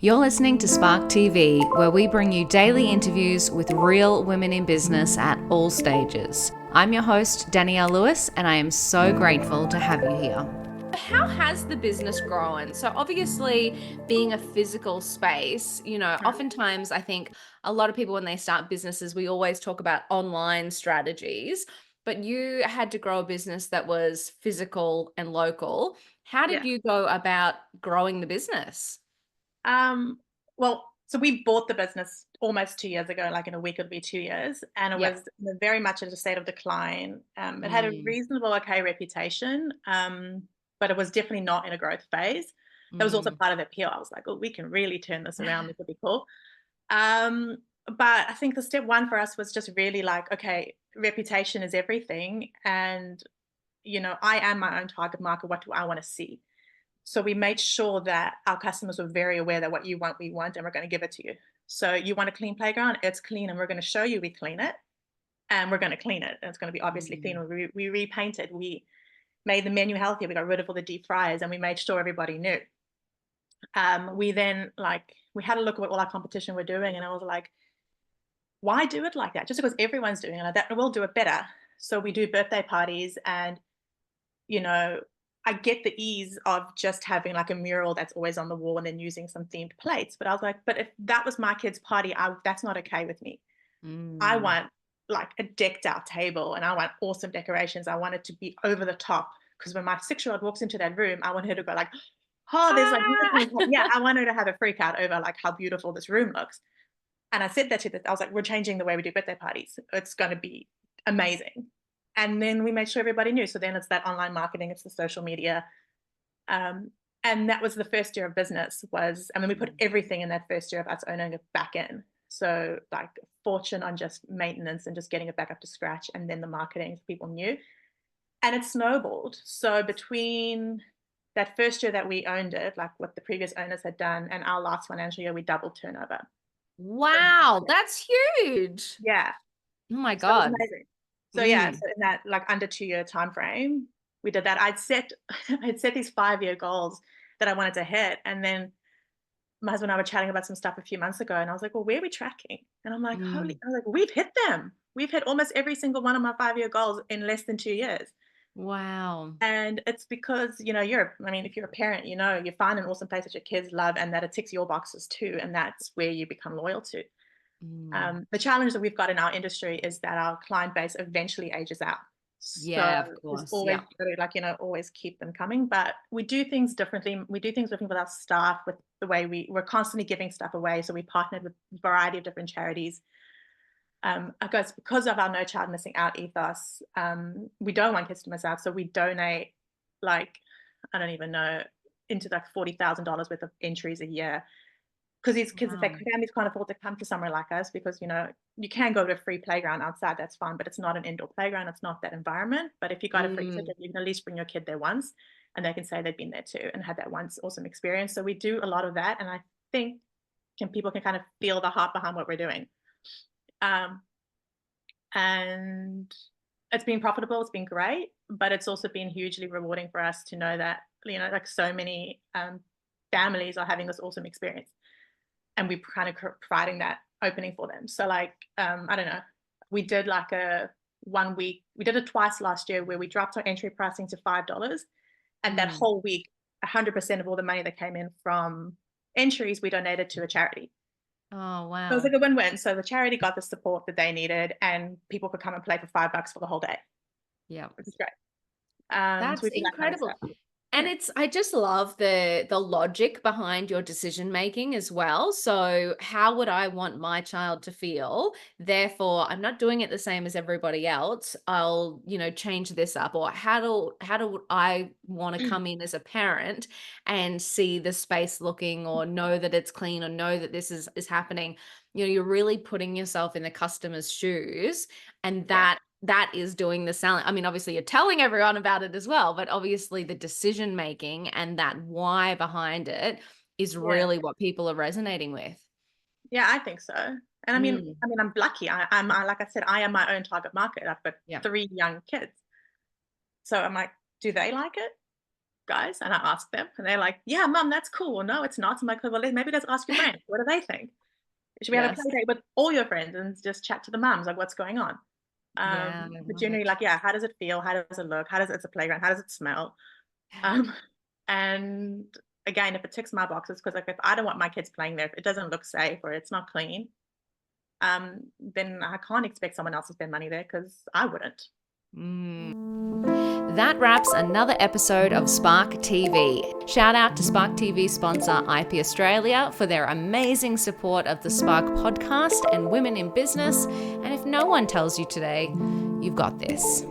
You're listening to Spark TV, where we bring you daily interviews with real women in business at all stages. I'm your host, Danielle Lewis, and I am so grateful to have you here. How has the business grown? So obviously being a physical space, oftentimes I think a lot of people when they start businesses, we always talk about online strategies, but you had to grow a business that was physical and local. How did Yeah. you go about growing the business? So we bought the business almost 2 years ago, like in a week, it'll be 2 years. And it Yep. was very much in a state of decline. It had a Mm, reasonable, okay reputation, but it was definitely not in a growth phase. That was also mm. part of the appeal. I was like, oh, we can really turn this around. This would be cool. Um, but I think the step one for us was just really like, okay, reputation is everything. And, I am my own target market. What do I want to see? So we made sure that our customers were very aware that what you want, we want, and we're going to give it to you. So you want a clean playground, it's clean, and we're going to show you we clean it, and we're going to clean it. And it's going to be obviously clean. Mm. We repainted, we made the menu healthier, we got rid of all the deep fryers, and we made sure everybody knew. We then we had a look at what all our competition were doing, and I was like, why do it like that? Just because everyone's doing it, that we'll do it better. So we do birthday parties and you know, I get the ease of just having like a mural that's always on the wall and then using some themed plates. But I was like, but if that was my kid's party, that's not okay with me. I Mm. want like a decked out table and I want awesome decorations. I want it to be over the top because when my 6-year-old walks into that room, I want her to go like, oh, there's like Ah! unicorns. Yeah, I want her to have a freak out over like how beautiful this room looks. And I said that to I was like, we're changing the way we do birthday parties. It's going to be amazing. And then we made sure everybody knew. So then it's that online marketing, it's the social media. Um, and that was the first year of business we put everything in that first year of us owning it back in. So like fortune on just maintenance and just getting it back up to scratch. And then the marketing so people knew. And it snowballed. So between that first year that we owned it, like what the previous owners had done, and our last financial year, we doubled turnover. So Wow, that's huge. yeah. Oh my So it was God. amazing. So yeah, Mm. so in that like under 2-year time frame, we did that. I'd set these 5-year goals that I wanted to hit, and then my husband and I were chatting about some stuff a few months ago, and I was like, "Well, where are we tracking?" And I'm like, "Holy," Mm. I was like, "We've hit them. We've hit almost every single one of my 5-year goals in less than 2 years." Wow. And it's because, if you're a parent, you find an awesome place that your kids love and that it ticks your boxes too, and that's where you become loyal to. Mm. The challenge that we've got in our industry is that our client base eventually ages out. So Yeah, of there's course. always Yeah. always keep them coming. But we do things differently. We do things differently with our staff, with the way we're constantly giving stuff away. So we partnered with a variety of different charities. I guess because of our no child missing out ethos, we don't want kids to miss out. So we donate like, I don't even know, into like $40,000 worth of entries a year because these kids, if their Wow. families can't afford to come to somewhere like us, because you can go to a free playground outside, that's fine, but it's not an indoor playground, it's not that environment. But if you got a free Mm. ticket, you can at least bring your kid there once, and they can say they've been there too and had that once awesome experience. So we do a lot of that, and I think people can kind of feel the heart behind what we're doing. Um, and it's been profitable, it's been great, but it's also been hugely rewarding for us to know that like so many families are having this awesome experience and we're kind of providing that opening for them. So like, I don't know, we did like a 1 week, we did it twice last year where we dropped our entry pricing to $5. And that Mm. whole week, 100% of all the money that came in from entries, we donated to a charity. Oh, So it was wow. like a win-win. So the charity got the support that they needed and people could come and play for $5 for the whole day, Yeah. which is great. So That's we do that kind of incredible. stuff. And Yeah. I just love the logic behind your decision making as well. So how would I want my child to feel? Therefore, I'm not doing it the same as everybody else. I'll, change this up. Or how do I want to come in as a parent and see the space looking or know that it's clean or know that this is happening? You're really putting yourself in the customer's shoes, and Yeah. that is doing the selling. I mean, obviously you're telling everyone about it as well, but obviously the decision making and that why behind it is Yeah. really what people are resonating with. Yeah, I think so. And Mm, I'm lucky. Like I said, I am my own target market. I've got yeah. 3 young kids. So I'm like, do they like it? guys? And I ask them, and they're like, yeah, mum, that's cool. Well, no, it's not. I'm like, well, maybe let's ask your friends. What do they think? Should we have a Yes. play date with all your friends and just chat to the mums? Like, what's going on? Yeah, I But love generally, it. like, yeah, how does it feel? How does it look? How does it's a playground? How does it smell? Um, and again, if it ticks my boxes, because like if I don't want my kids playing there, if it doesn't look safe or it's not clean, then I can't expect someone else to spend money there because I wouldn't. That wraps another episode of Spark TV. Shout out to Spark TV sponsor IP Australia for their amazing support of the Spark podcast and women in business. And if no one tells you today, you've got this.